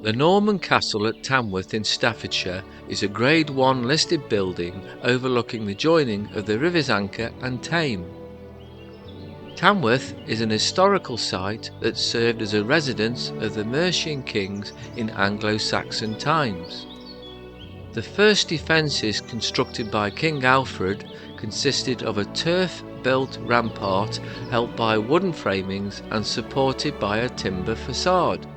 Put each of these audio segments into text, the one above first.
The Norman Castle at Tamworth in Staffordshire is a Grade 1 listed building overlooking the joining of the rivers Anker and Tame. Tamworth is an historical site that served as a residence of the Mercian kings in Anglo Saxon times. The first defences constructed by King Alfred consisted of a turf-built rampart held by wooden framings and supported by a timber façade.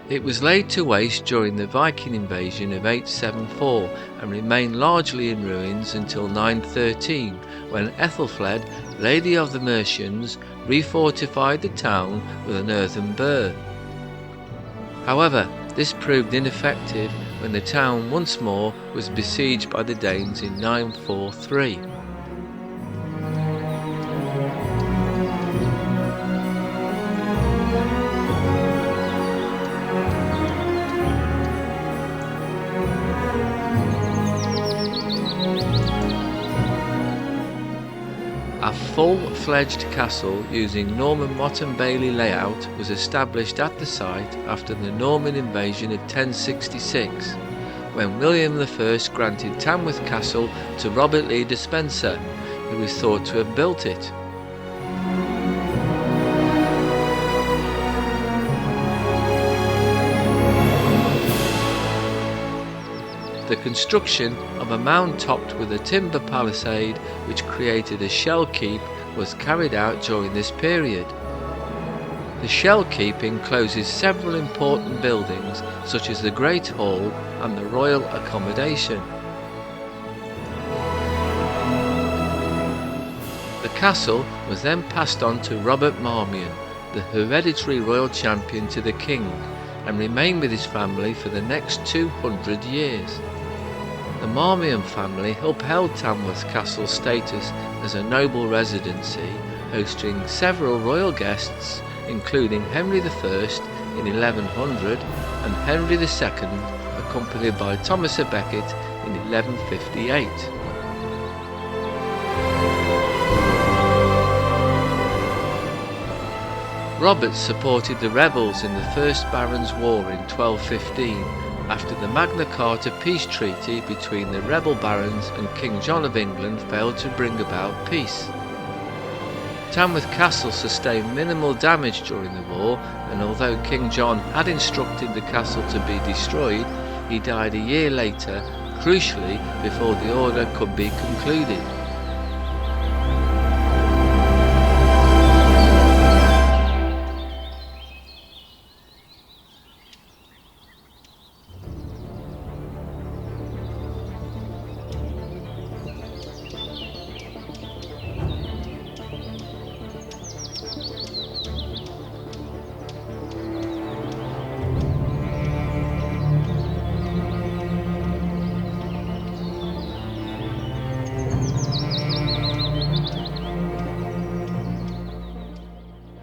It was laid to waste during the Viking invasion of 874 and remained largely in ruins until 913, when Ethelfled, Lady of the Mercians, refortified the town with an earthen burh. However, this proved ineffective when the town once more was besieged by the Danes in 943. A full-fledged castle using Norman Motte and Bailey layout was established at the site after the Norman invasion of 1066, when William I granted Tamworth Castle to Robert le Despenser, who is thought to have built it. The construction of a mound topped with a timber palisade which created a shell keep was carried out during this period. The shell keep encloses several important buildings such as the Great Hall and the Royal Accommodation. The castle was then passed on to Robert Marmion, the hereditary royal champion to the king, and remained with his family for the next 200 years. The Marmion family upheld Tamworth Castle's status as a noble residency, hosting several royal guests, including Henry I in 1100 and Henry II, accompanied by Thomas of Becket in 1158. Robert supported the rebels in the First Barons' War in 1215 after the Magna Carta-peace treaty between the rebel barons and King John of England failed to bring about peace. Tamworth Castle sustained minimal damage during the war, and although King John had instructed the castle to be destroyed, he died a year later, crucially before the order could be concluded.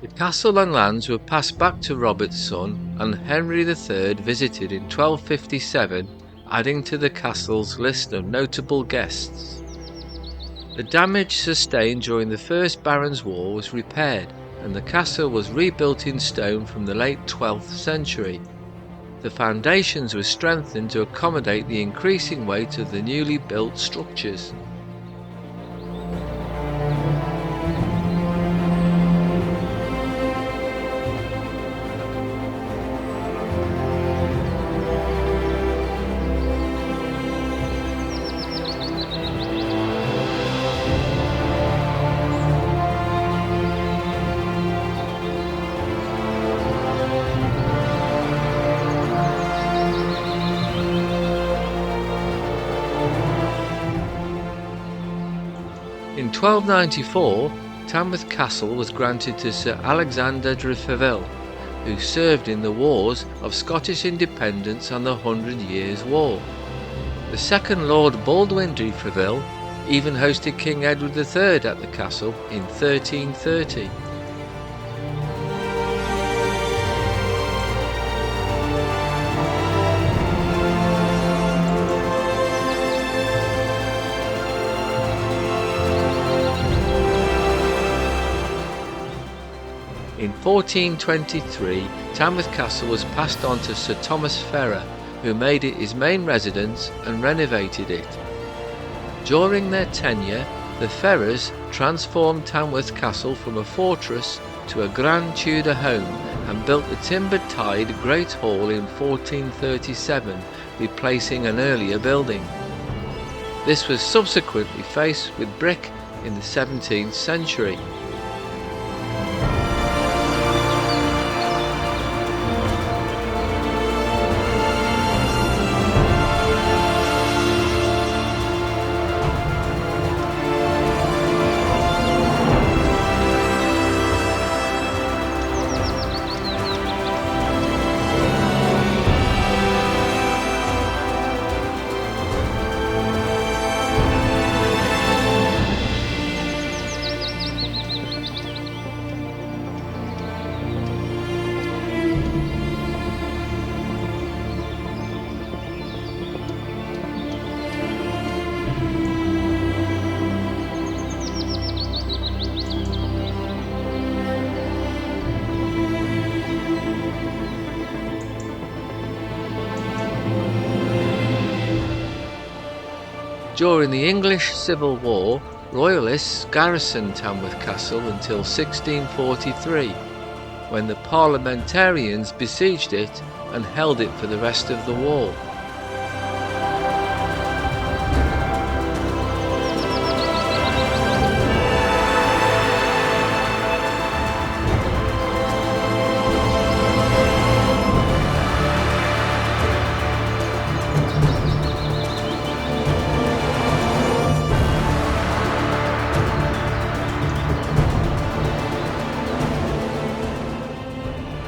The castle and lands were passed back to Robert's son, and Henry III visited in 1257, adding to the castle's list of notable guests. The damage sustained during the First Barons' War was repaired, and the castle was rebuilt in stone from the late 12th century. The foundations were strengthened to accommodate the increasing weight of the newly built structures. In 1294, Tamworth Castle was granted to Sir Alexander de Freville, who served in the wars of Scottish independence and the 100 Years' War. The second Lord Baldwin de Freville even hosted King Edward III at the castle in 1330. In In 1423, Tamworth Castle was passed on to Sir Thomas Ferrer, who made it his main residence and renovated it. During their tenure, the Ferrers transformed Tamworth Castle from a fortress to a grand Tudor home and built the timber-tied Great Hall in 1437, replacing an earlier building. This was subsequently faced with brick in the 17th century. During the English Civil War, Royalists garrisoned Tamworth Castle until 1643, when the parliamentarians besieged it and held it for the rest of the war.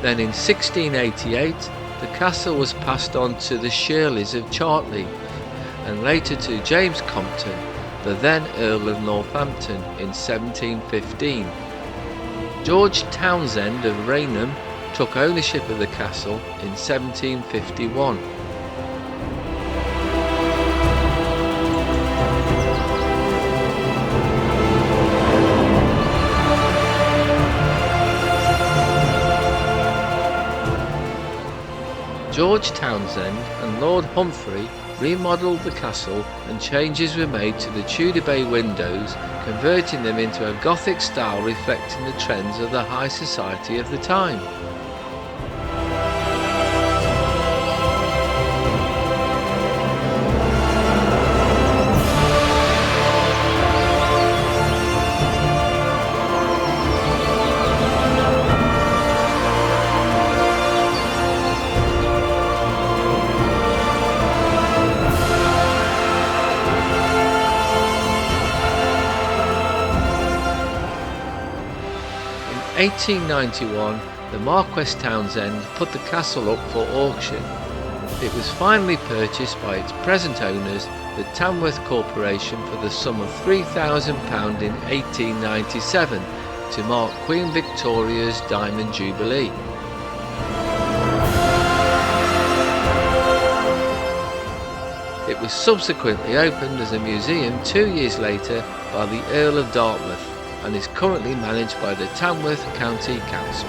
Then in 1688, the castle was passed on to the Shirleys of Chartley, and later to James Compton, the then Earl of Northampton, in 1715. George Townshend of Raynham took ownership of the castle in 1751. George Townshend and Lord Humphrey remodelled the castle, and changes were made to the Tudor bay windows, converting them into a Gothic style reflecting the trends of the high society of the time. In 1891, the Marquess Townshend put the castle up for auction. It was finally purchased by its present owners, the Tamworth Corporation, for the sum of £3,000 in 1897 to mark Queen Victoria's Diamond Jubilee. It was subsequently opened as a museum 2 years later by the Earl of Dartmouth, and is currently managed by the Tamworth County Council.